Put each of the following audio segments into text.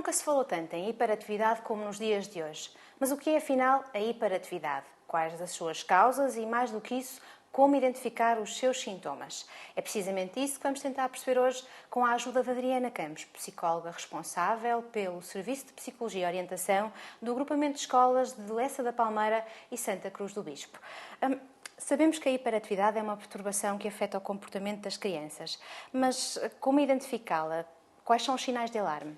Nunca se falou tanto em hiperatividade como nos dias de hoje. Mas o que é, afinal, a hiperatividade? Quais as suas causas e, mais do que isso, como identificar os seus sintomas? É precisamente isso que vamos tentar perceber hoje com a ajuda de Adriana Campos, psicóloga responsável pelo Serviço de Psicologia e Orientação do Agrupamento de Escolas de Lessa da Palmeira e Santa Cruz do Bispo. Sabemos que a hiperatividade é uma perturbação que afeta o comportamento das crianças, mas como identificá-la? Quais são os sinais de alarme?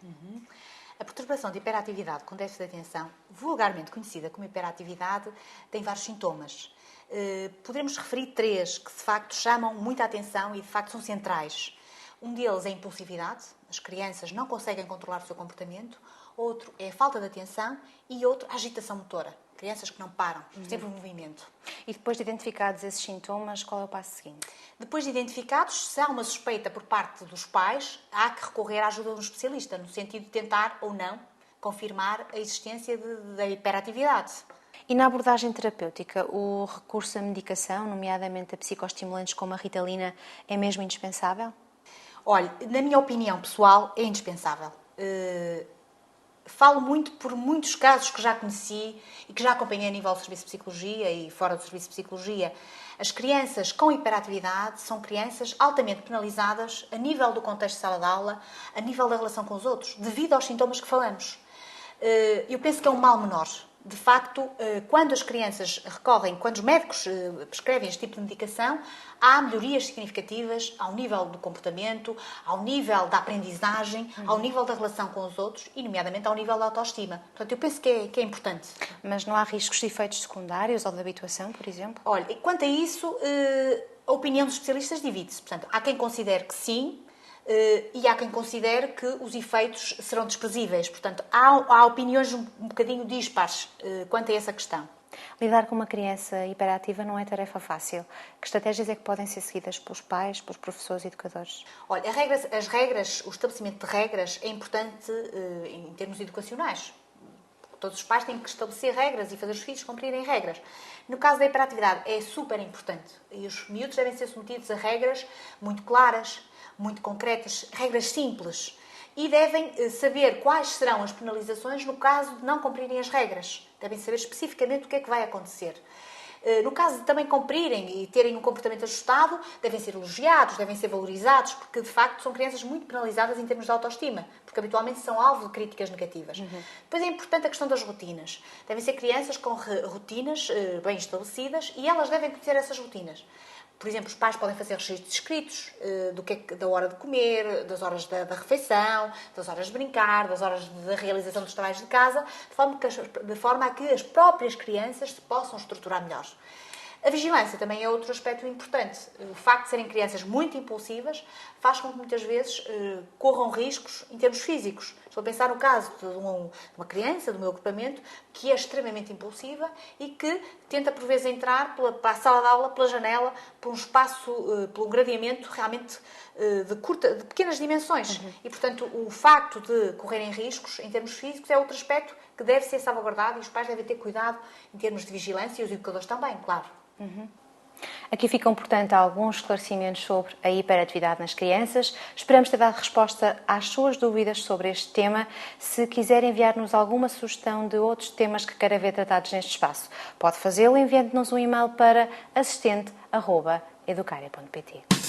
A perturbação de hiperatividade com déficit de atenção, vulgarmente conhecida como hiperatividade, tem vários sintomas. Podemos referir três que, de facto, chamam muita atenção e, de facto, são centrais. Um deles é a impulsividade, as crianças não conseguem controlar o seu comportamento. Outro é a falta de atenção e outro, a agitação motora. Crianças que não param, sempre em movimento. E depois de identificados esses sintomas, qual é o passo seguinte? Depois de identificados, se há uma suspeita por parte dos pais, há que recorrer à ajuda de um especialista, no sentido de tentar ou não confirmar a existência da hiperatividade. E na abordagem terapêutica, o recurso à medicação, nomeadamente a psicoestimulantes como a Ritalina, é mesmo indispensável? Olha, na minha opinião pessoal, é indispensável. Falo muito por muitos casos que já conheci e que já acompanhei a nível do Serviço de Psicologia e fora do Serviço de Psicologia. As crianças com hiperatividade são crianças altamente penalizadas a nível do contexto de sala de aula, a nível da relação com os outros, devido aos sintomas que falamos. Eu penso que é um mal menor. De facto, quando as crianças recorrem, quando os médicos prescrevem este tipo de medicação, há melhorias significativas ao nível do comportamento, ao nível da aprendizagem, ao nível da relação com os outros e, nomeadamente, ao nível da autoestima. Portanto, eu penso que é importante. Mas não há riscos de efeitos secundários ou de habituação, por exemplo? Olha, quanto a isso, a opinião dos especialistas divide-se. Portanto, há quem considere que sim, e há quem considere que os efeitos serão desprezíveis. Portanto, há opiniões um bocadinho dispares quanto a essa questão. Lidar com uma criança hiperativa não é tarefa fácil. Que estratégias é que podem ser seguidas pelos pais, pelos professores e educadores? Olha, as regras, o estabelecimento de regras é importante em termos educacionais. Todos os pais têm que estabelecer regras e fazer os filhos cumprirem regras. No caso da hiperatividade, é super importante. E os miúdos devem ser submetidos a regras muito claras, muito concretas, regras simples. E devem saber quais serão as penalizações no caso de não cumprirem as regras. Devem saber especificamente o que é que vai acontecer. No caso de também cumprirem e terem um comportamento ajustado, devem ser elogiados, devem ser valorizados, porque de facto são crianças muito penalizadas em termos de autoestima, porque habitualmente são alvo de críticas negativas. Depois é importante a questão das rotinas. Devem ser crianças com rotinas bem estabelecidas e elas devem conhecer essas rotinas. Por exemplo, os pais podem fazer registros escritos da hora de comer, das horas da refeição, das horas de brincar, das horas da realização dos trabalhos de casa, de forma a que as próprias crianças se possam estruturar melhor. A vigilância também é outro aspecto importante. O facto de serem crianças muito impulsivas faz com que muitas vezes corram riscos em termos físicos. Estou a pensar no caso de uma criança do meu agrupamento que é extremamente impulsiva e que tenta por vezes entrar para a sala de aula, pela janela, por um espaço, por um gradeamento realmente de pequenas dimensões. E, portanto, o facto de correrem riscos em termos físicos é outro aspecto que deve ser salvaguardado e os pais devem ter cuidado em termos de vigilância e os educadores também, claro. Aqui ficam, portanto, alguns esclarecimentos sobre a hiperatividade nas crianças. Esperamos ter dado resposta às suas dúvidas sobre este tema. Se quiser enviar-nos alguma sugestão de outros temas que queira ver tratados neste espaço, pode fazê-lo enviando-nos um e-mail para assistente@educaria.pt.